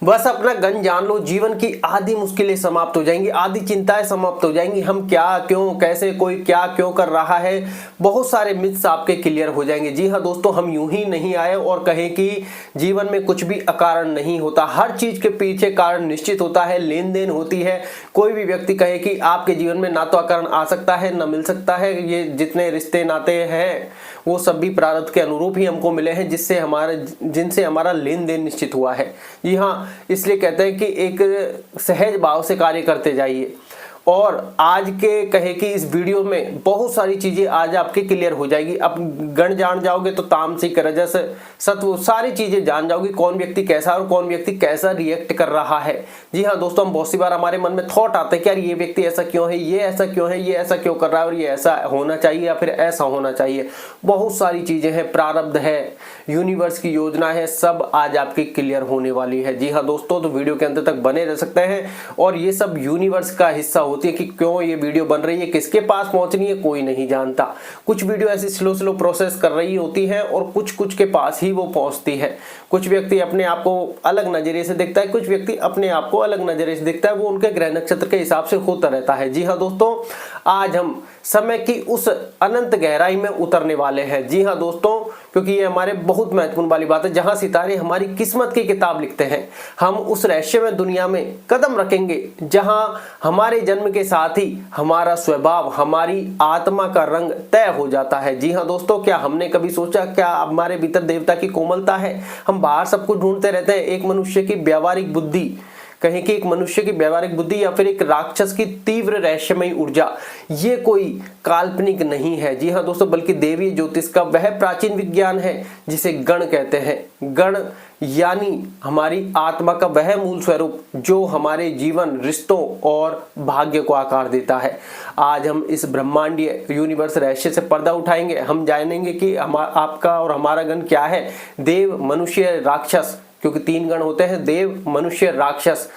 बस अपना गण जान लो, जीवन की आधी मुश्किलें समाप्त हो जाएंगी, आधी चिंताएं समाप्त हो जाएंगी। हम क्या क्यों कैसे, कोई क्या क्यों कर रहा है, बहुत सारे मिथ्स आपके क्लियर हो जाएंगे। जी हाँ दोस्तों, हम यूं ही नहीं आए और कहें कि जीवन में कुछ भी अकारण नहीं होता, हर चीज के पीछे कारण निश्चित होता है, लेन देन होती है। कोई भी व्यक्ति कहे कि आपके जीवन में ना तो अकारण आ सकता है ना मिल सकता है, ये जितने रिश्ते नाते हैं वो सभी प्रारब्ध के अनुरूप ही हमको मिले हैं, जिनसे हमारा लेन देन निश्चित हुआ है। जी हाँ, इसलिए कहते हैं कि एक सहज भाव से कार्य करते जाइए। और आज के कहे कि इस वीडियो में बहुत सारी चीजें आज आपके क्लियर हो जाएगी। अब गण जान जाओगे तो तामसिक, रजस, सत्व, सारी चीजें जान जाओगे, कौन व्यक्ति कैसा और कौन व्यक्ति कैसा रिएक्ट कर रहा है। जी हाँ दोस्तों, हम बहुत सी बार हमारे मन में थॉट आते हैं कि यार ये व्यक्ति ऐसा क्यों है, ये ऐसा क्यों है, ये ऐसा क्यों कर रहा है, और ये ऐसा होना चाहिए या फिर ऐसा होना चाहिए। बहुत सारी चीजें हैं, प्रारब्ध है, यूनिवर्स की योजना है, सब आज आपकी क्लियर होने वाली है। जी हाँ दोस्तों, तो वीडियो के अंत तक बने रह सकते हैं। और ये सब यूनिवर्स का हिस्सा होती है कि क्यों ये वीडियो बन रही है, किसके पास पहुंचनी है कोई नहीं जानता। कुछ वीडियो ऐसी स्लो प्रोसेस कर रही होती है और कुछ के पास ही वो पहुंचती है। कुछ व्यक्ति अपने आप को अलग नजरिए से देखता है, कुछ व्यक्ति अपने आप को अलग नजरिए से देखता है, वो उनके ग्रह नक्षत्र के हिसाब से होता रहता है। जी हाँ दोस्तों, आज हम समय की उस अनंत गहराई में उतरने वाले हैं। जी हाँ दोस्तों, क्योंकि ये हमारे बहुत महत्वपूर्ण वाली बात है, जहां सितारे हमारी किस्मत की किताब लिखते हैं। हम उस रहस्यमय दुनिया में कदम रखेंगे जहां हमारे जन्म के साथ ही हमारा स्वभाव, हमारी आत्मा का रंग तय हो जाता है। जी हाँ दोस्तों, क्या हमने कभी सोचा क्या हमारे भीतर देवता की कोमलता है? हम बाहर सब कुछ ढूंढते रहते हैं, एक मनुष्य की व्यावहारिक बुद्धि, कहें कि एक मनुष्य की व्यावहारिक बुद्धि या फिर एक राक्षस की तीव्र रहस्यमयी ऊर्जा, ये कोई काल्पनिक नहीं है। जी हाँ दोस्तों, बल्कि देवी ज्योतिष का वह प्राचीन विज्ञान है जिसे गण कहते हैं। गण यानी हमारी आत्मा का वह मूल स्वरूप जो हमारे जीवन, रिश्तों और भाग्य को आकार देता है। आज हम इस ब्रह्मांडीय यूनिवर्स रहस्य से पर्दा उठाएंगे। हम जानेंगे कि आपका और हमारा गण क्या है, देव, मनुष्य, राक्षस, क्योंकि 3 गण होते हैं, देव, मनुष्य, राक्षस।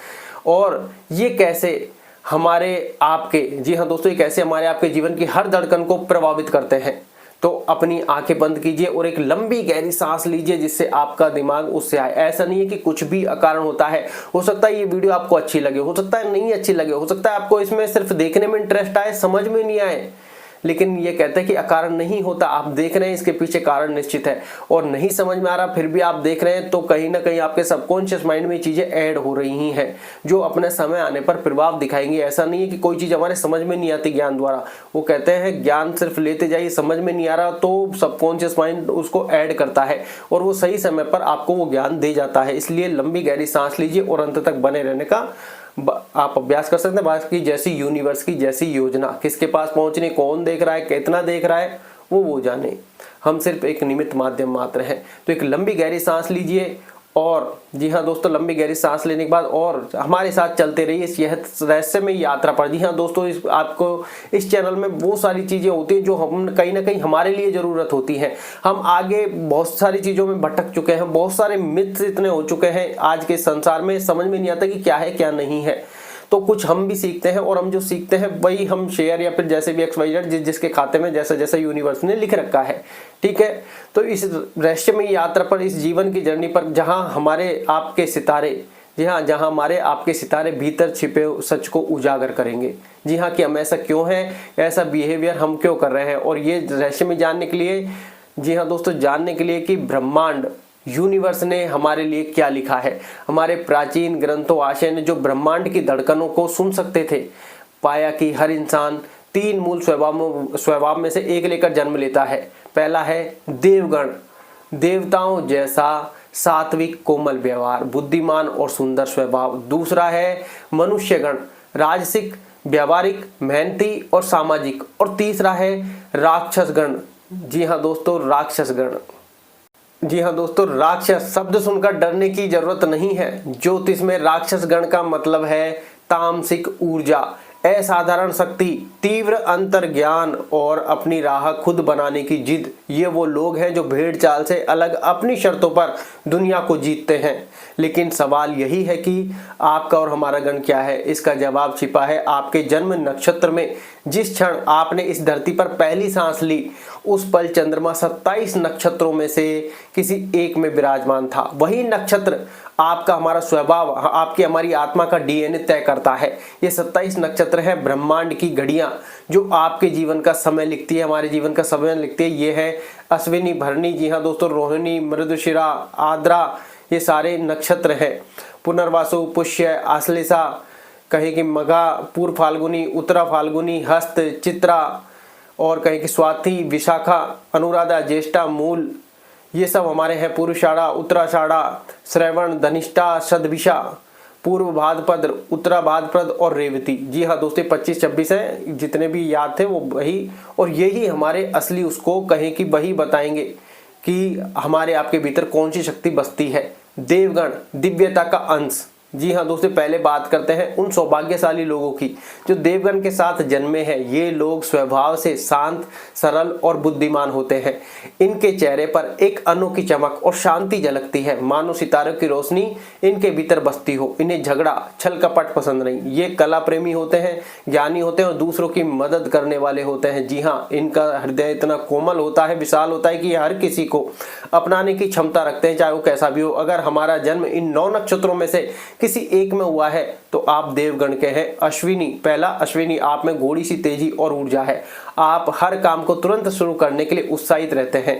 और ये कैसे हमारे आपके, जी हाँ दोस्तों, ये कैसे हमारे आपके जीवन की हर धड़कन को प्रभावित करते हैं। तो अपनी आंखें बंद कीजिए और एक लंबी गहरी सांस लीजिए, जिससे आपका दिमाग उससे आए। ऐसा नहीं है कि कुछ भी अकारण होता है। हो सकता है ये वीडियो आपको अच्छी लगे, हो सकता है नहीं अच्छी लगे, हो सकता है आपको इसमें सिर्फ देखने में इंटरेस्ट आए, समझ में नहीं आए, लेकिन ये कहते हैं कि अकारण नहीं होता। आप देख रहे हैं, इसके पीछे कारण निश्चित है। और नहीं समझ में आ रहा फिर भी आप देख रहे हैं, तो कहीं ना कहीं आपके सबकॉन्शियस माइंड में चीजें ऐड हो रही हैं जो अपने समय आने पर प्रभाव दिखाएंगी। ऐसा नहीं है कि कोई चीज हमारे समझ में नहीं आती ज्ञान द्वारा। वो कहते हैं ज्ञान सिर्फ लेते जाइए, समझ में नहीं आ रहा तो सबकॉन्शियस माइंड उसको ऐड करता है और वो सही समय पर आपको वो ज्ञान दे जाता है। इसलिए लंबी गहरी सांस लीजिए और अंत तक बने रहने का आप अभ्यास कर सकते हैं। बाकी जैसी यूनिवर्स की जैसी योजना, किसके पास पहुंचने, कौन देख रहा है, कितना देख रहा है, वो जाने। हम सिर्फ एक निमित्त माध्यम मात्र हैं। तो एक लंबी गहरी सांस लीजिए और जी हाँ दोस्तों, लंबी गहरी सांस लेने के बाद और हमारे साथ चलते रहिए इस रहस्यमय यात्रा पर। जी हाँ दोस्तों, आपको इस चैनल में वो सारी चीजें होती हैं जो हम कहीं ना कहीं हमारे लिए जरूरत होती है। हम आगे बहुत सारी चीजों में भटक चुके हैं, बहुत सारे मिथ्स इतने हो चुके हैं आज के संसार में, समझ में नहीं आता कि क्या है क्या नहीं है। तो कुछ हम भी सीखते हैं और हम जो सीखते हैं वही हम शेयर या फिर जैसे भी XYZ जिसके खाते में जैसा जैसा यूनिवर्स ने लिख रखा है, ठीक है। तो इस रहस्यमय यात्रा पर, इस जीवन की जर्नी पर, जहां हमारे आपके सितारे, जी हाँ, जहां हमारे आपके सितारे भीतर छिपे सच को उजागर करेंगे। जी हाँ, कि हम ऐसा क्यों है, ऐसा बिहेवियर हम क्यों कर रहे हैं। और ये रहस्य में जानने के लिए, जी हाँ दोस्तों, जानने के लिए कि ब्रह्मांड, यूनिवर्स ने हमारे लिए क्या लिखा है। हमारे प्राचीन ग्रंथों आशय ने जो ब्रह्मांड की धड़कनों को सुन सकते थे, पाया कि हर इंसान 3 मूल स्वभाव में से एक लेकर जन्म लेता है। पहला है देवगण, देवताओं जैसा सात्विक कोमल व्यवहार, बुद्धिमान और सुंदर स्वभाव। दूसरा है मनुष्यगण, राजसिक, व्यावहारिक, मेहनती और सामाजिक। और तीसरा है राक्षसगण। जी हाँ दोस्तों, राक्षसगण। जी हाँ दोस्तों, राक्षस शब्द सुनकर डरने की जरूरत नहीं है। ज्योतिष में राक्षस गण का मतलब है तामसिक ऊर्जा, असाधारण शक्ति, तीव्र अंतर ज्ञान और अपनी राह खुद बनाने की जिद। ये वो लोग हैं जो भेड़ चाल से अलग अपनी शर्तों पर दुनिया को जीतते हैं। लेकिन सवाल यही है कि आपका और हमारा गण क्या है। इसका जवाब छिपा है आपके जन्म नक्षत्र में। जिस क्षण आपने इस धरती पर पहली सांस ली, उस पल चंद्रमा 27 नक्षत्रों में से किसी एक में विराजमान था। वही नक्षत्र आपका हमारा स्वभाव, आपकी हमारी आत्मा का डीएनए तय करता है। ये 27 नक्षत्र है ब्रह्मांड की घड़ियां जो आपके जीवन का समय लिखती है, हमारे जीवन का समय लिखती है। ये है अश्विनी, भरणी, जी हाँ दोस्तों, रोहिणी, मृगशिरा, आद्रा, ये सारे नक्षत्र हैं। पुनर्वासु, पुष्य, आश्लेषा, कहे कि मघा, पूर्व फाल्गुनी, उत्तरा फाल्गुनी, हस्त, चित्रा और कहे कि स्वाति, विशाखा, अनुराधा, ज्येष्ठा, मूल, ये सब हमारे हैं। पूर्वाषाढ़ा, उत्तराषाढ़ा, श्रवण, धनिष्ठा, शतभिषा, पूर्व भाद्रपद, उत्तरा भाद्रपद और रेवती। जी हाँ दोस्तों, 25-26 है, जितने भी याद थे वो वही, और यही हमारे असली उसको कहें कि वही बताएंगे कि हमारे आपके भीतर कौन सी शक्ति बसती है। देवगण, दिव्यता का अंश। जी हाँ दोस्तों, पहले बात करते हैं उन सौभाग्यशाली लोगों की जो देवगण के साथ जन्मे हैं। ये लोग स्वभाव से शांत, सरल और बुद्धिमान होते हैं। इनके चेहरे पर एक अनोखी चमक और शांति झलकती है, मानो सितारों की रोशनी इनके भीतर बसती हो। इन्हें झगड़ा, छल कपट पसंद नहीं। ये कला प्रेमी होते हैं, ज्ञानी होते हैं और दूसरों की मदद करने वाले होते हैं। जी हाँ, इनका हृदय इतना कोमल होता है, विशाल होता है कि ये हर किसी को अपनाने की क्षमता रखते हैं, चाहे वो कैसा भी हो। अगर हमारा जन्म इन 9 नक्षत्रों में से किसी एक में हुआ है तो आप देवगण के हैं। अश्विनी, पहला अश्विनी, आप में घोड़ी सी तेजी और ऊर्जा है। आप हर काम को तुरंत शुरू करने के लिए उत्साहित रहते हैं।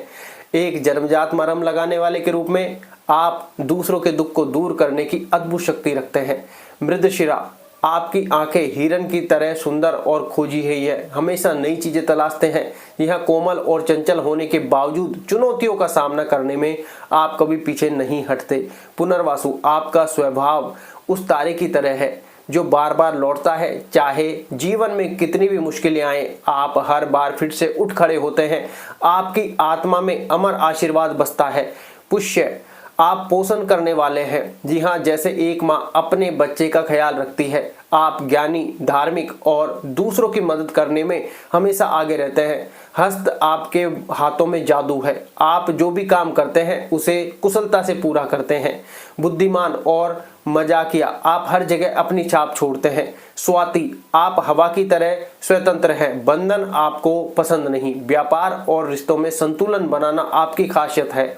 एक जन्मजात मरहम लगाने वाले के रूप में आप दूसरों के दुख को दूर करने की अद्भुत शक्ति रखते हैं। मृगशिरा, आपकी आंखें हिरन की तरह सुंदर और खोजी है, हमेशा नई चीजें तलाशते हैं। यह कोमल और चंचल होने के बावजूद चुनौतियों का सामना करने में आप कभी पीछे नहीं हटते। पुनर्वासु, आपका स्वभाव उस तारे की तरह है जो बार बार लौटता है। चाहे जीवन में कितनी भी मुश्किलें आए, आप हर बार फिर से उठ खड़े होते हैं। आपकी आत्मा में अमर आशीर्वाद बसता है। पुष्य, आप पोषण करने वाले हैं। जी हाँ, जैसे एक माँ अपने बच्चे का ख्याल रखती है। आप ज्ञानी, धार्मिक और दूसरों की मदद करने में हमेशा आगे रहते हैं। हस्त, आपके हाथों में जादू है। आप जो भी काम करते हैं उसे कुशलता से पूरा करते हैं। बुद्धिमान और मजाकिया, आप हर जगह अपनी छाप छोड़ते हैं। स्वाति, आप हवा की तरह स्वतंत्र हैं। बंधन आपको पसंद नहीं। व्यापार और रिश्तों में संतुलन बनाना आपकी खासियत है।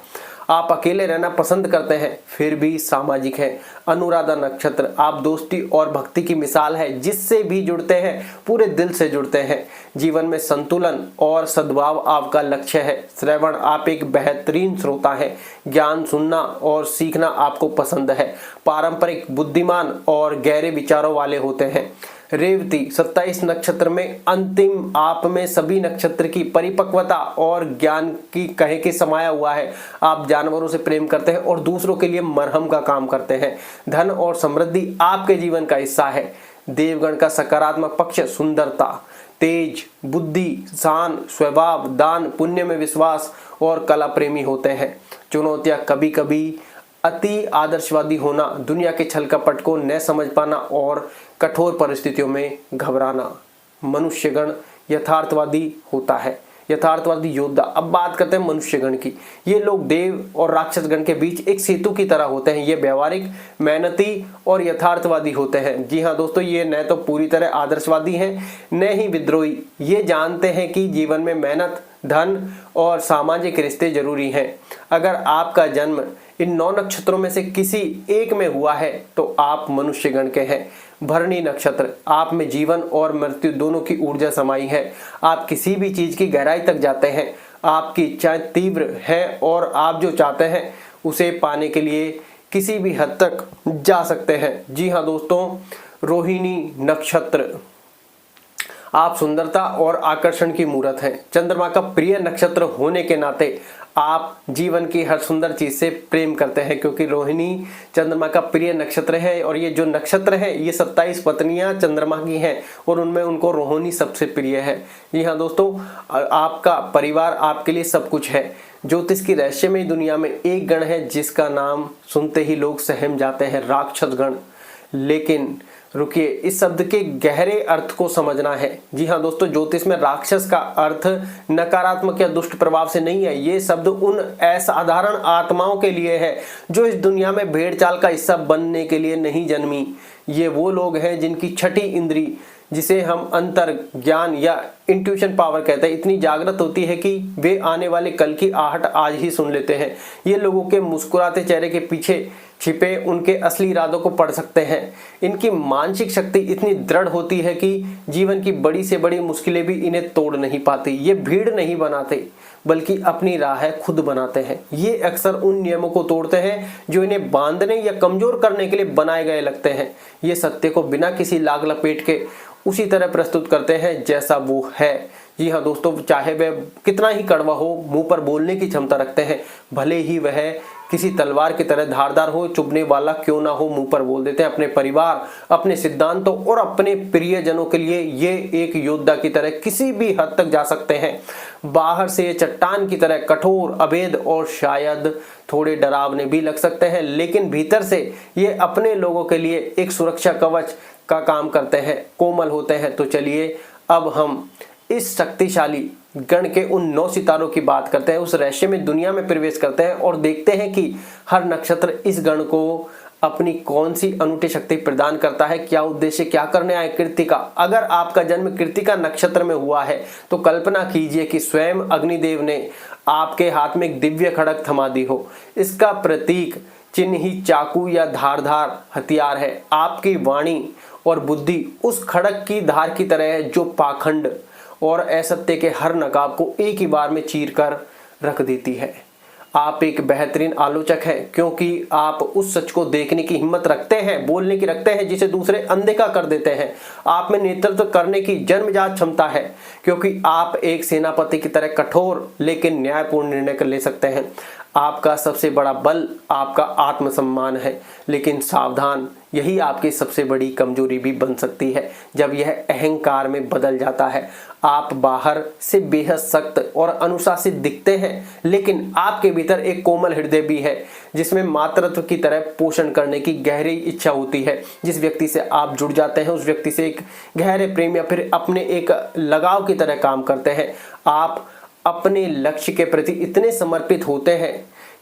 आप अकेले रहना पसंद करते हैं, फिर भी सामाजिक हैं। अनुराधा नक्षत्र, आप दोस्ती और भक्ति की मिसाल है। जिससे भी जुड़ते हैं पूरे दिल से जुड़ते हैं। जीवन में संतुलन और सद्भाव आपका लक्ष्य है। श्रवण, आप एक बेहतरीन श्रोता हैं। ज्ञान सुनना और सीखना आपको पसंद है। पारंपरिक, बुद्धिमान और गहरे विचारों वाले होते हैं। रेवती, 27 नक्षत्र में अंतिम, आप में सभी नक्षत्र की परिपक्वता और ज्ञान की कहे कि समाया हुआ है। आप जानवरों से प्रेम करते हैं और दूसरों के लिए मरहम का काम करते हैं। धन और समृद्धि आपके जीवन का हिस्सा है। देवगण का सकारात्मक पक्ष सुंदरता, तेज, बुद्धि, शान, स्वभाव, दान, पुण्य में विश्वास और कला प्रेमी होते हैं। चुनौतियां, कभी कभी अति आदर्शवादी होना, दुनिया के छल कपट को न समझ पाना और कठोर परिस्थितियों में घबराना। मनुष्यगण यथार्थवादी होता है, यथार्थवादी योद्धा। अब बात करते हैं मनुष्यगण की। ये लोग देव और राक्षस गण के बीच एक सेतु की तरह होते हैं। ये व्यवहारिक, मेहनती और यथार्थवादी होते हैं। जी हाँ दोस्तों, ये न तो पूरी तरह आदर्शवादी हैं न ही विद्रोही। ये जानते हैं कि जीवन में मेहनत, धन और सामाजिक रिश्ते जरूरी हैं। अगर आपका जन्म इन 9 नक्षत्रों में से किसी एक में हुआ है तो आप मनुष्यगण के हैं। भरणी नक्षत्र, आप में जीवन और मृत्यु दोनों की ऊर्जा समाई है। आप किसी भी चीज की गहराई तक जाते हैं। आपकी इच्छाएं तीव्र हैं और आप जो चाहते हैं उसे पाने के लिए किसी भी हद तक जा सकते हैं। जी हाँ दोस्तों, रोहिणी नक्षत्र, आप सुंदरता और आकर्षण की मूर्त हैं। चंद्रमा का प्रिय नक्षत्र होने के नाते आप जीवन की हर सुंदर चीज से प्रेम करते हैं, क्योंकि रोहिणी चंद्रमा का प्रिय नक्षत्र है। और ये जो नक्षत्र है ये 27 पत्नियां चंद्रमा की हैं और उनमें उनको रोहिणी सबसे प्रिय है। जी हाँ दोस्तों, आपका परिवार आपके लिए सब कुछ है। ज्योतिष की रहस्यमय दुनिया में एक गण है जिसका नाम सुनते ही लोग सहम जाते हैं, राक्षस गण। लेकिन रुकिए, इस शब्द के गहरे अर्थ को समझना है। जी हाँ दोस्तों, ज्योतिष में राक्षस का अर्थ नकारात्मक या दुष्ट प्रभाव से नहीं है। ये शब्द उन असाधारण आत्माओं के लिए है जो इस दुनिया में भेड़ चाल का हिस्सा बनने के लिए नहीं जन्मी। ये वो लोग हैं जिनकी छठी इंद्री, जिसे हम अंतर ज्ञान या इंट्यूशन पावर कहते हैं, इतनी जागृत होती है कि वे आने वाले कल की आहट आज ही सुन लेते हैं। ये लोगों के मुस्कुराते चेहरे के पीछे छिपे उनके असली इरादों को पढ़ सकते हैं। इनकी मानसिक शक्ति इतनी दृढ़ होती है कि जीवन की बड़ी से बड़ी मुश्किलें भी इन्हें तोड़ नहीं पाती। ये भीड़ नहीं बनाते बल्कि अपनी राह खुद बनाते हैं। ये अक्सर उन नियमों को तोड़ते हैं जो इन्हें बांधने या कमजोर करने के लिए बनाए गए लगते हैं। ये सत्य को बिना किसी लाग लपेट के उसी तरह प्रस्तुत करते हैं जैसा वो है। जी हाँ दोस्तों, चाहे वह कितना ही कड़वा हो, मुंह पर बोलने की क्षमता रखते हैं। भले ही वह किसी तलवार की तरह धारदार हो, चुभने वाला क्यों ना हो, मुंह पर बोल देते हैं। अपने परिवार, अपने सिद्धांतों और अपने प्रियजनों के लिए ये एक योद्धा की तरह किसी भी हद तक जा सकते हैं। बाहर से चट्टान की तरह कठोर, अभेद और शायद थोड़े डरावने भी लग सकते हैं, लेकिन भीतर से ये अपने लोगों के लिए एक सुरक्षा कवच का काम करते हैं, कोमल होते हैं। तो चलिए अब हम इस शक्तिशाली गण के उन 9 सितारों की बात करते हैं, उस रहस्यमय दुनिया में प्रवेश करते हैं और देखते हैं कि हर नक्षत्र इस गण को अपनी कौन सी अनूठी शक्ति प्रदान करता है, क्या उद्देश्य, क्या करने आए कृत्तिका। अगर आपका जन्म कृत्तिका नक्षत्र में हुआ है तो कल्पना कीजिए कि स्वयं अग्निदेव ने आपके हाथ में एक दिव्य खड़ग थमा दी हो। इसका प्रतीक चिन्ह ही चाकू या धारदार हथियार है। आपकी वाणी और बुद्धि उस खड़ग की धार की तरह है जो पाखंड और असत्य के हर नकाब को एक ही बार में चीर कर रख देती है। आप एक बेहतरीन आलोचक हैं क्योंकि आप उस सच को देखने की हिम्मत रखते हैं, बोलने की रखते हैं जिसे दूसरे अनदेखा कर देते हैं। आप में नेतृत्व करने की जन्मजात क्षमता है क्योंकि आप एक सेनापति की तरह कठोर लेकिन न्यायपूर्ण निर्णय कर ले सकते हैं। आपका सबसे बड़ा बल आपका आत्मसम्मान है, लेकिन सावधान, यही आपकी सबसे बड़ी कमजोरी भी बन सकती है जब यह अहंकार में बदल जाता है। आप बाहर से बेहद सख्त और अनुशासित दिखते हैं, लेकिन आपके भीतर एक कोमल हृदय भी है जिसमें मातृत्व की तरह पोषण करने की गहरी इच्छा होती है। जिस व्यक्ति से आप जुड़ जाते हैं उस व्यक्ति से एक गहरे प्रेम या फिर अपने एक लगाव की तरह काम करते हैं। आप अपने लक्ष्य के प्रति इतने समर्पित होते हैं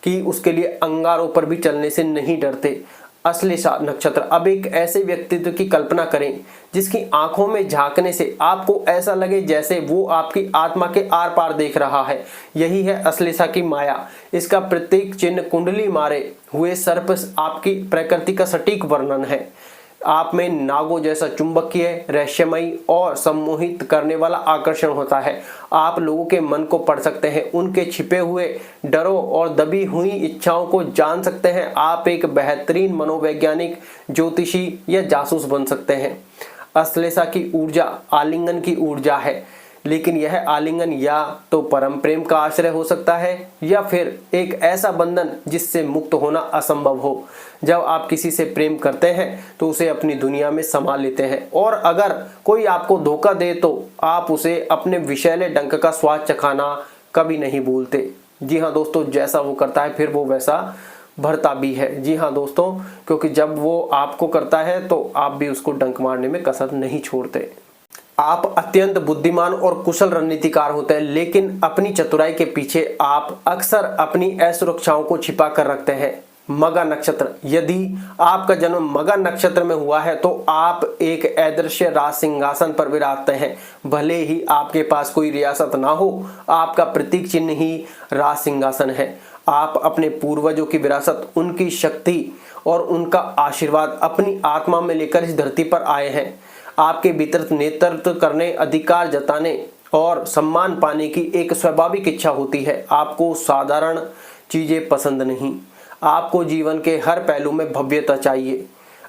कि उसके लिए अंगारों पर भी चलने से नहीं डरते। अश्लेषा नक्षत्र, अब एक ऐसे व्यक्तित्व की कल्पना करें जिसकी आंखों में झांकने से आपको ऐसा लगे जैसे वो आपकी आत्मा के आर पार देख रहा है। यही है अश्लेषा की माया। इसका प्रत्येक चिन्ह कुंडली मारे हुए सर्प आपकी प्रकृति का सटीक वर्णन है। आप में नागों जैसा चुंबकीय, रहस्यमयी और सम्मोहित करने वाला आकर्षण होता है। आप लोगों के मन को पढ़ सकते हैं, उनके छिपे हुए डरों और दबी हुई इच्छाओं को जान सकते हैं। आप एक बेहतरीन मनोवैज्ञानिक, ज्योतिषी या जासूस बन सकते हैं। अश्लेषा की ऊर्जा आलिंगन की ऊर्जा है, लेकिन यह आलिंगन या तो परम प्रेम का आश्रय हो सकता है या फिर एक ऐसा बंधन जिससे मुक्त होना असंभव हो। जब आप किसी से प्रेम करते हैं तो उसे अपनी दुनिया में समा लेते हैं, और अगर कोई आपको धोखा दे तो आप उसे अपने विषैले डंक का स्वाद चखाना कभी नहीं भूलते। जी हाँ दोस्तों, जैसा वो करता है फिर वो वैसा भरता भी है। जी हाँ दोस्तों, क्योंकि जब वो आपको करता है तो आप भी उसको डंक मारने में कसर नहीं छोड़ते। आप अत्यंत बुद्धिमान और कुशल रणनीतिकार होते हैं, लेकिन अपनी चतुराई के पीछे आप अक्सर अपनी असुरक्षाओं को छिपा कर रखते हैं। मगा नक्षत्र, यदि आपका जन्म मगा नक्षत्र में हुआ है तो आप एक अदृश्य राज सिंहासन पर विराजते हैं। भले ही आपके पास कोई रियासत ना हो, आपका प्रतीक चिन्ह ही राज सिंहासन है। आप अपने पूर्वजों की विरासत, उनकी शक्ति और उनका आशीर्वाद अपनी आत्मा में लेकर इस धरती पर आए हैं। आपके भीतर नेतृत्व करने, अधिकार जताने और सम्मान पाने की एक स्वाभाविक इच्छा होती है। आपको साधारण चीजें पसंद नहीं, आपको जीवन के हर पहलू में भव्यता चाहिए।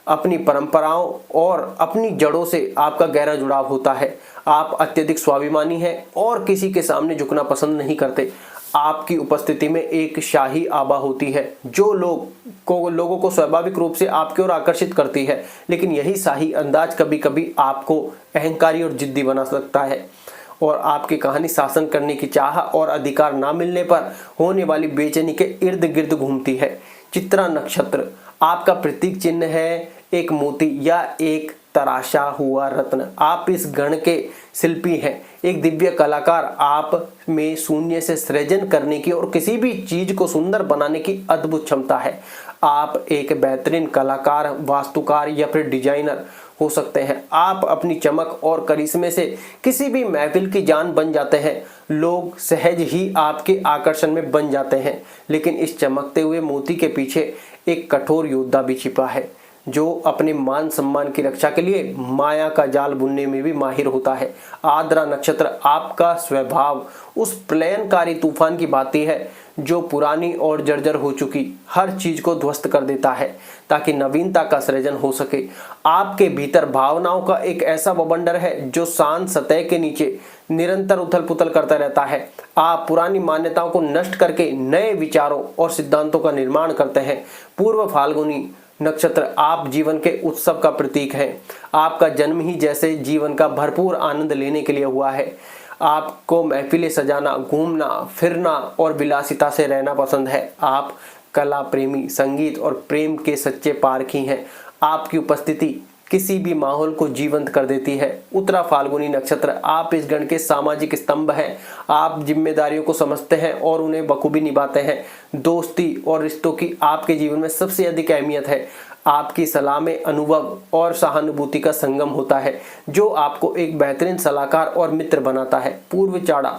अपनी परंपराओं और अपनी जड़ों से आपका गहरा जुड़ाव होता है। आप अत्यधिक स्वाभिमानी हैं और किसी के सामने झुकना पसंद नहीं करते। आपकी उपस्थिति में एक शाही आभा होती है जो लोगों को स्वाभाविक रूप से आपकी ओर आकर्षित करती है, लेकिन यही शाही अंदाज कभी कभी आपको अहंकारी और जिद्दी बना सकता है। और आपकी कहानी शासन करने की चाह और अधिकार ना मिलने पर होने वाली बेचैनी के इर्द गिर्द घूमती है। चित्रा नक्षत्र, आपका प्रतीक चिन्ह है एक मोती या एक तराशा हुआ रत्न। आप इस गण के शिल्पी हैं, एक दिव्य कलाकार। आप में शून्य से सृजन करने की और किसी भी चीज को सुंदर बनाने की अद्भुत क्षमता है। आप एक बेहतरीन कलाकार, वास्तुकार या फिर डिजाइनर हो सकते हैं। आप अपनी चमक और करिश्मे से किसी भी महफिल की जान बन जाते हैं। लोग सहज ही आपके आकर्षण में बन जाते हैं, लेकिन इस चमकते हुए मोती के पीछे एक कठोर योद्धा भी छिपा है जो अपने मान सम्मान की रक्षा के लिए माया का जाल बुनने में भी माहिर होता है। आर्द्रा नक्षत्र आपका स्वभाव उस प्रलयनकारी तूफान की भांति है जो पुरानी और जर्जर हो चुकी हर चीज को ध्वस्त कर देता है ताकि नवीनता का सृजन हो सके। आपके भीतर भावनाओं का एक ऐसा बवंडर है जो शांत सतह के नीचे निरंतर उथल पुथल करता रहता है। आप पुरानी मान्यताओं को नष्ट करके नए विचारों और सिद्धांतों का निर्माण करते हैं। पूर्व फाल्गुनी नक्षत्र आप जीवन के उत्सव का प्रतीक है। आपका जन्म ही जैसे जीवन का भरपूर आनंद लेने के लिए हुआ है। आपको महफिलें सजाना, घूमना फिरना और विलासिता से रहना पसंद है। आप कला प्रेमी, संगीत और प्रेम के सच्चे पारखी हैं। आपकी उपस्थिति किसी भी माहौल को जीवंत कर देती है। उत्तरा फाल्गुनी नक्षत्र आप इस गण के सामाजिक स्तंभ हैं। आप जिम्मेदारियों को समझते हैं और उन्हें बखूबी निभाते हैं। दोस्ती और रिश्तों की आपके जीवन में सबसे अधिक अहमियत है। आपकी सलाह में अनुभव और सहानुभूति का संगम होता है जो आपको एक बेहतरीन सलाहकार और मित्र बनाता है। पूर्व चाड़ा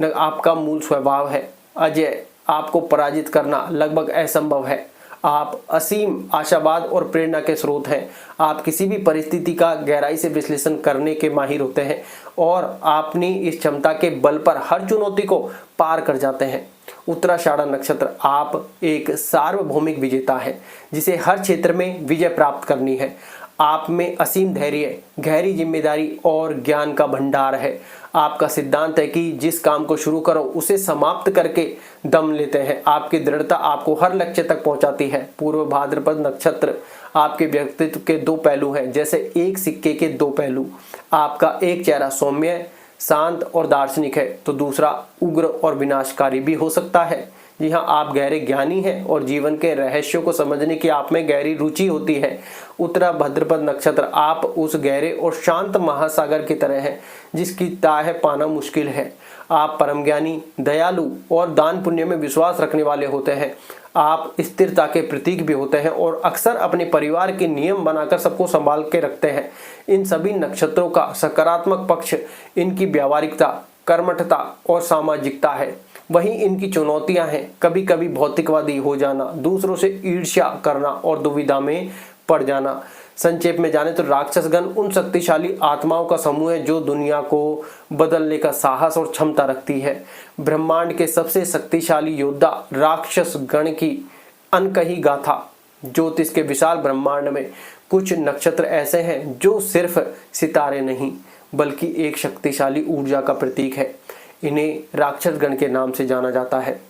आपका मूल स्वभाव है। अजय आपको पराजित करना लगभग असंभव है। आप असीम आशावाद और प्रेरणा के स्रोत हैं। आप किसी भी परिस्थिति का गहराई से विश्लेषण करने के माहिर होते हैं और अपनी इस क्षमता के बल पर हर चुनौती को पार कर जाते हैं। उत्तराषाढ़ा नक्षत्र आप एक सार्वभौमिक विजेता है जिसे हर क्षेत्र में विजय प्राप्त करनी है। आप में असीम धैर्य, गहरी जिम्मेदारी और ज्ञान का भंडार है। आपका सिद्धांत है कि जिस काम को शुरू करो उसे समाप्त करके दम लेते हैं। आपकी दृढ़ता आपको हर लक्ष्य तक पहुंचाती है। पूर्व भाद्रपद नक्षत्र आपके व्यक्तित्व के दो पहलू हैं, जैसे एक सिक्के के दो पहलू। आपका एक चेहरा सौम्य, शांत और दार्शनिक है तो दूसरा उग्र और विनाशकारी भी हो सकता है। जी हाँ, आप गहरे ज्ञानी हैं और जीवन के रहस्यों को समझने की आप में गहरी रुचि होती है। उत्तरा भाद्रपद नक्षत्र आप उस गहरे और शांत महासागर की तरह हैं जिसकी तह पाना मुश्किल है। आप परम ज्ञानी, दयालु और दान पुण्य में विश्वास रखने वाले होते हैं। आप स्थिरता के प्रतीक भी होते हैं और अक्सर अपने परिवार के नियम बनाकर सबको संभाल के रखते हैं। इन सभी नक्षत्रों का सकारात्मक पक्ष इनकी व्यावहारिकता, कर्मठता और सामाजिकता है। वहीं इनकी चुनौतियां हैं कभी कभी भौतिकवादी हो जाना, दूसरों से ईर्ष्या करना और दुविधा में पड़ जाना। संक्षेप में जाने तो राक्षसगण उन शक्तिशाली आत्माओं का समूह है जो दुनिया को बदलने का साहस और क्षमता रखती है। ब्रह्मांड के सबसे शक्तिशाली योद्धा राक्षस गण की अनकही गाथा। ज्योतिष के विशाल ब्रह्मांड में कुछ नक्षत्र ऐसे हैं जो सिर्फ सितारे नहीं बल्कि एक शक्तिशाली ऊर्जा का प्रतीक है। इन्हें राक्षस गण के नाम से जाना जाता है।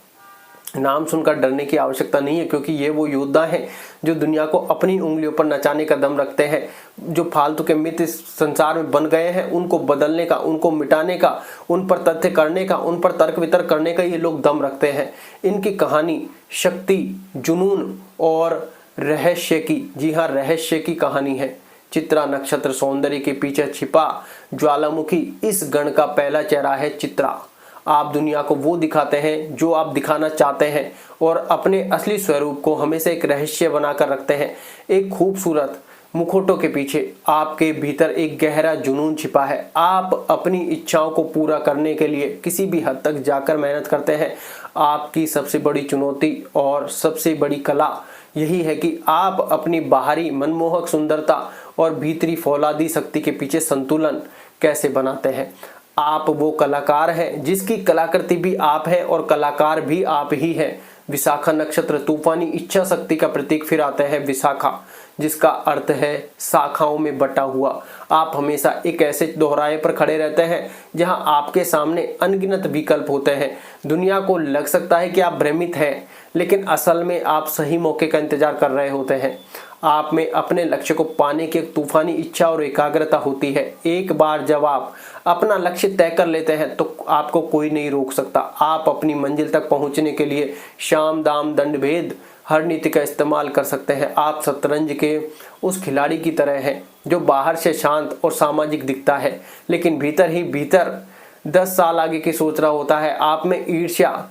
नाम सुनकर डरने की आवश्यकता नहीं है क्योंकि ये वो योद्धा हैं जो दुनिया को अपनी उंगलियों पर नचाने का दम रखते हैं। जो फालतू के मिथ इस संसार में बन गए हैं उनको बदलने का, उनको मिटाने का, उन पर तथ्य करने का, उन पर तर्क वितर्क करने का ये लोग दम रखते हैं। इनकी कहानी शक्ति, जुनून और रहस्य की, जी हाँ, रहस्य की कहानी है। चित्रा नक्षत्र सौंदर्य के पीछे छिपा ज्वालामुखी इस गण का पहला चेहरा है। चित्रा आप दुनिया को वो दिखाते हैं जो आप दिखाना चाहते हैं और अपने असली स्वरूप को हमेशा एक रहस्य बनाकर रखते हैं। एक खूबसूरत मुखौटों के पीछे आपके भीतर एक गहरा जुनून छिपा है। आप अपनी इच्छाओं को पूरा करने के लिए किसी भी हद तक जाकर मेहनत करते हैं। आपकी सबसे बड़ी चुनौती और सबसे बड़ी कला यही है कि आप अपनी बाहरी मनमोहक सुंदरता और भीतरी फौलादी शक्ति के पीछे संतुलन कैसे बनाते हैं। आप वो कलाकार हैं जिसकी कलाकृति भी आप हैं और कलाकार भी आप ही हैं। विशाखा नक्षत्र तूफानी इच्छा शक्ति का प्रतीक। फिर आते हैं विशाखा जिसका अर्थ है शाखाओं में बटा हुआ। आप हमेशा एक ऐसे दोहराए पर खड़े रहते हैं जहां आपके सामने अनगिनत विकल्प होते हैं। दुनिया को लग सकता है कि आप भ्रमित हैं लेकिन असल में आप सही मौके का इंतजार कर रहे होते हैं। आप में अपने लक्ष्य को पाने की एक तूफानी इच्छा और एकाग्रता होती है। एक बार जब आप अपना लक्ष्य तय कर लेते हैं तो आपको कोई नहीं रोक सकता। आप अपनी मंजिल तक पहुंचने के लिए शाम दाम दंड भेद हर नीति का इस्तेमाल कर सकते हैं। आप शतरंज के उस खिलाड़ी की तरह हैं जो बाहर से शांत और सामाजिक दिखता है लेकिन भीतर ही भीतर 10 साल आगे की सोच रहा होता है। आप में ईर्ष्या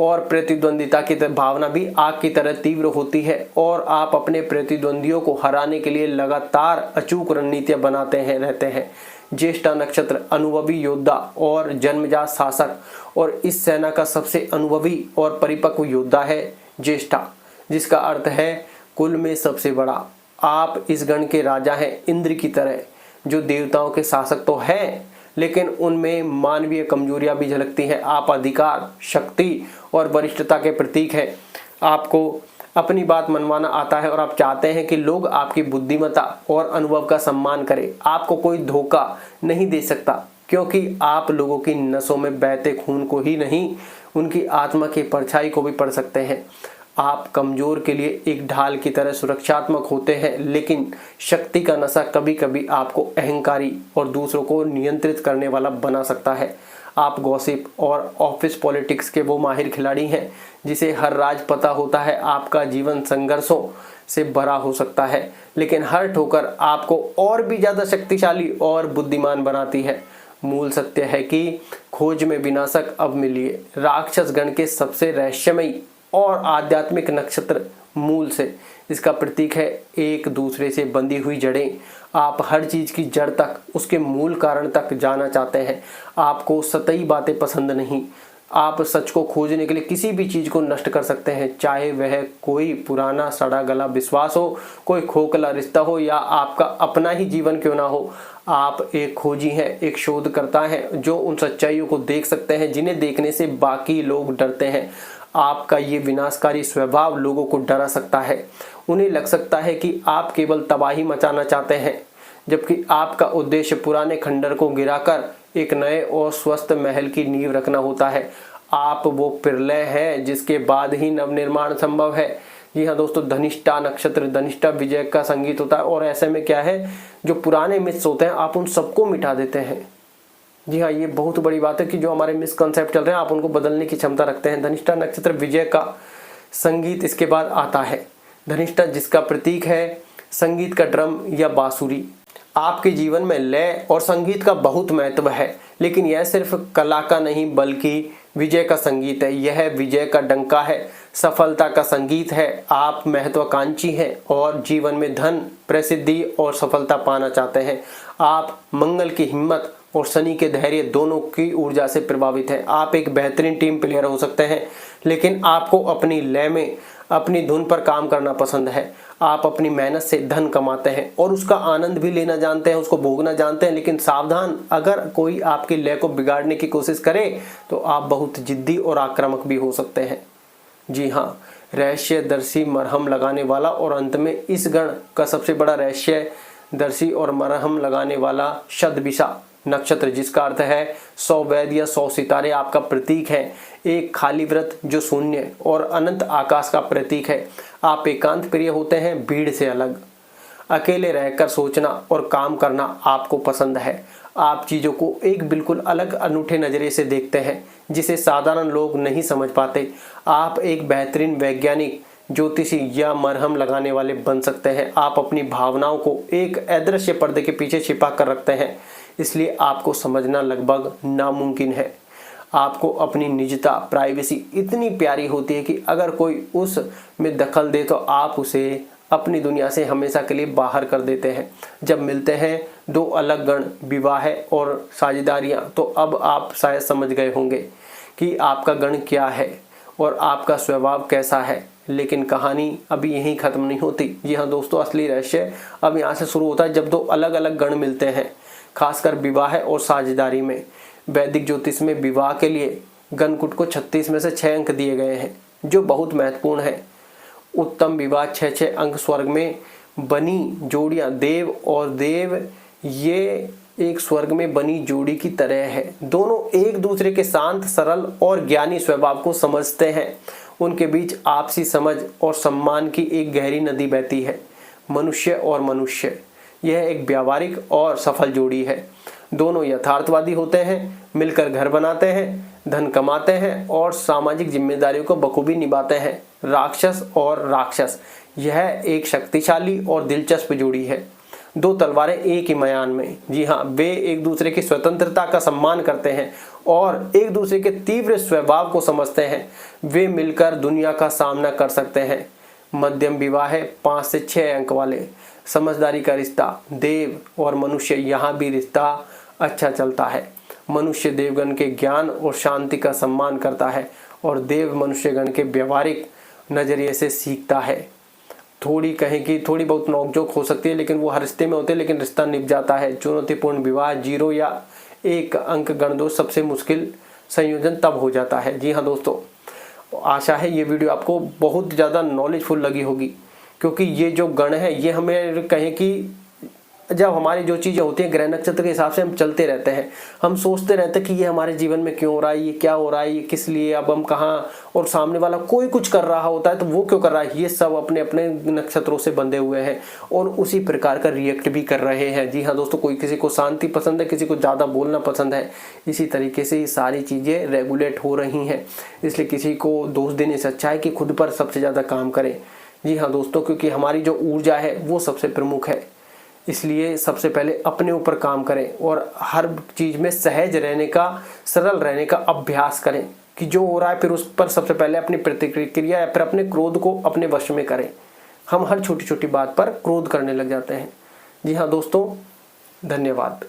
और प्रतिद्वंदिता की भावना भी आग की तरह तीव्र होती है और आप अपने प्रतिद्वंदियों को हराने के लिए लगातार अचूक रणनीतियां बनाते हैं रहते हैं। ज्येष्ठा नक्षत्र अनुभवी योद्धा और जन्मजात शासक और इस सेना का सबसे अनुभवी और परिपक्व योद्धा है ज्येष्ठा, जिसका अर्थ है कुल में सबसे बड़ा। आप इस गण के राजा हैं, इंद्र की तरह, जो देवताओं के शासक तो हैं, लेकिन उनमें मानवीय कमजोरियां भी झलकती हैं। आप अधिकार, शक्ति और वरिष्ठता के प्रतीक हैं। आपको अपनी बात मनवाना आता है और आप चाहते हैं कि लोग आपकी बुद्धिमत्ता और अनुभव का सम्मान करें। आपको कोई धोखा नहीं दे सकता, क्योंकि आप लोगों की नसों में बहते खून को ही नहीं, उनकी आत्मा की परछाई को भी पढ़ सकते हैं। आप कमजोर के लिए एक ढाल की तरह सुरक्षात्मक होते हैं, लेकिन शक्ति का नशा कभी कभी आपको अहंकारी और दूसरों को नियंत्रित करने वाला बना सकता है। आप गॉसिप और ऑफिस पॉलिटिक्स के वो माहिर खिलाड़ी हैं जिसे हर राज पता होता है। आपका जीवन संघर्षों से भरा हो सकता है, लेकिन हर ठोकर आपको और भी ज्यादा शक्तिशाली और बुद्धिमान बनाती है। मूल सत्य है कि खोज में विनाशक अब मिलिए। राक्षस गण के सबसे रहस्यमयी और आध्यात्मिक नक्षत्र मूल से, इसका प्रतीक है एक दूसरे से बंधी हुई जड़ें। आप हर चीज की जड़ तक, उसके मूल कारण तक जाना चाहते हैं। आपको सतही बातें पसंद नहीं। आप सच को खोजने के लिए किसी भी चीज को नष्ट कर सकते हैं, चाहे वह कोई पुराना सड़ा गला विश्वास हो, कोई खोखला रिश्ता हो, या आपका अपना ही जीवन क्यों ना हो। आप एक खोजी हैं, एक शोधकर्ता हैं, जो उन सच्चाइयों को देख सकते हैं जिन्हें देखने से बाकी लोग डरते हैं। आपका ये विनाशकारी स्वभाव लोगों को डरा सकता है। उन्हें लग सकता है कि आप केवल तबाही मचाना चाहते हैं, जबकि आपका उद्देश्य पुराने खंडर को गिराकर एक नए और स्वस्थ महल की नींव रखना होता है। आप वो प्रलय हैं जिसके बाद ही नवनिर्माण संभव है। जी हाँ दोस्तों, धनिष्ठा नक्षत्र, धनिष्ठा विजय का संगीत होता है, और ऐसे में क्या है, जो पुराने मिथ्स होते हैं आप उन सबको मिटा देते हैं। जी हाँ, ये बहुत बड़ी बात है कि जो हमारे मिसकंसेप्ट चल रहे हैं आप उनको बदलने की क्षमता रखते हैं। धनिष्ठा नक्षत्र विजय का संगीत इसके बाद आता है। धनिष्ठा जिसका प्रतीक है संगीत का ड्रम या बांसुरी। आपके जीवन में लय और संगीत का बहुत महत्व है, लेकिन यह सिर्फ कला का नहीं बल्कि विजय का संगीत है। यह विजय का डंका है, सफलता का संगीत है। आप महत्वाकांक्षी हैं और जीवन में धन, प्रसिद्धि और सफलता पाना चाहते हैं। आप मंगल की हिम्मत और शनि के धैर्य दोनों की ऊर्जा से प्रभावित हैं। आप एक बेहतरीन टीम प्लेयर हो सकते हैं, लेकिन आपको अपनी लय में, अपनी धुन पर काम करना पसंद है। आप अपनी मेहनत से धन कमाते हैं और उसका आनंद भी लेना जानते हैं, उसको भोगना जानते हैं, लेकिन सावधान, अगर कोई आपकी लय को बिगाड़ने की कोशिश करे तो आप बहुत जिद्दी और आक्रामक भी हो सकते हैं। जी हाँ, रहस्यदर्शी, मरहम लगाने वाला, और अंत में इस गण का सबसे बड़ा रहस्यदर्शी और मरहम लगाने वाला शतभिषा नक्षत्र, जिसका अर्थ है 100 वैद या 100 सितारे आपका प्रतीक है। एक खाली व्रत जो शून्य और अनंत आकाश का प्रतीक है। आप एकांत प्रिय होते हैं, भीड़ से अलग। अकेले रहकर सोचना और काम करना आपको पसंद है। आप चीज़ों को एक बिल्कुल अलग अनूठे नज़रिए से देखते हैं, जिसे साधारण लोग नहीं समझ पाते। आप एक बेहतरीन वैज्ञानिक, ज्योतिषी या मरहम लगाने वाले बन सकते हैं। आप अपनी भावनाओं को एक अदृश्य पर्दे के पीछे छिपा कर रखते हैं, इसलिए आपको समझना लगभग नामुमकिन है। आपको अपनी निजता, प्राइवेसी इतनी प्यारी होती है कि अगर कोई उस में दखल दे तो आप उसे अपनी दुनिया से हमेशा के लिए बाहर कर देते हैं। जब मिलते हैं दो अलग गण, विवाह और साझेदारियां, तो अब आप शायद समझ गए होंगे कि आपका गण क्या है और आपका स्वभाव कैसा है। लेकिन कहानी अभी यहीं खत्म नहीं होती। जी हाँ दोस्तों, असली रहस्य अब यहाँ से शुरू होता है, जब दो अलग अलग गण मिलते हैं, खासकर विवाह और साझेदारी में। वैदिक ज्योतिष में विवाह के लिए गणकुट को 36 में से 6 अंक दिए गए हैं, जो बहुत महत्वपूर्ण है। उत्तम विवाह 6 अंक स्वर्ग में बनी जोड़ियां, देव और देव, ये एक स्वर्ग में बनी जोड़ी की तरह है। दोनों एक दूसरे के शांत, सरल और ज्ञानी स्वभाव को समझते हैं। उनके बीच आपसी समझ और सम्मान की एक गहरी नदी बहती है। मनुष्य और मनुष्य, यह एक व्यावहारिक और सफल जोड़ी है। दोनों यथार्थवादी होते हैं, मिलकर घर बनाते हैं, धन कमाते हैं और सामाजिक जिम्मेदारियों को बखूबी निभाते हैं। राक्षस और राक्षस, यह एक शक्तिशाली और दिलचस्प जोड़ी है। दो तलवारें एक ही म्यान में। जी हाँ, वे एक दूसरे की स्वतंत्रता का सम्मान करते हैं और एक दूसरे के तीव्र स्वभाव को समझते हैं। वे मिलकर दुनिया का सामना कर सकते हैं। मध्यम विवाह है 5 से 6 अंक वाले। समझदारी का रिश्ता, देव और मनुष्य, यहाँ भी रिश्ता अच्छा चलता है। मनुष्य देवगण के ज्ञान और शांति का सम्मान करता है और देव मनुष्यगण के व्यवहारिक नजरिए से सीखता है। थोड़ी कहें कि थोड़ी बहुत नोकझोंक हो सकती है, लेकिन वो हर रिश्ते में होते हैं, लेकिन रिश्ता निभ जाता है। चुनौतीपूर्ण विवाह, 0 या 1 अंक गणदोष, सबसे मुश्किल संयोजन तब हो जाता है। जी हाँ दोस्तों, आशा है ये वीडियो आपको बहुत ज़्यादा नॉलेजफुल लगी होगी, क्योंकि ये जो गण है ये हमें कहें कि जब हमारी जो चीज़ें होती हैं ग्रह नक्षत्र के हिसाब से हम चलते रहते हैं, हम सोचते रहते हैं कि ये हमारे जीवन में क्यों हो रहा है, ये क्या हो रहा है, ये किस लिए, अब हम कहाँ, और सामने वाला कोई कुछ कर रहा होता है तो वो क्यों कर रहा है, ये सब अपने अपने नक्षत्रों से बंधे हुए हैं और उसी प्रकार का रिएक्ट भी कर रहे हैं। जी हाँ दोस्तों, कोई किसी को शांति पसंद है, किसी को ज़्यादा बोलना पसंद है, इसी तरीके से ये सारी चीज़ें रेगुलेट हो रही हैं। इसलिए किसी को दोष देने से अच्छा है कि खुद पर सबसे ज़्यादा काम करें। जी हाँ दोस्तों, क्योंकि हमारी जो ऊर्जा है वो सबसे प्रमुख है, इसलिए सबसे पहले अपने ऊपर काम करें और हर चीज़ में सहज रहने का, सरल रहने का अभ्यास करें कि जो हो रहा है फिर उस पर सबसे पहले अपनी प्रतिक्रिया या फिर अपने क्रोध को अपने वश में करें। हम हर छोटी छोटी बात पर क्रोध करने लग जाते हैं। जी हाँ दोस्तों, धन्यवाद।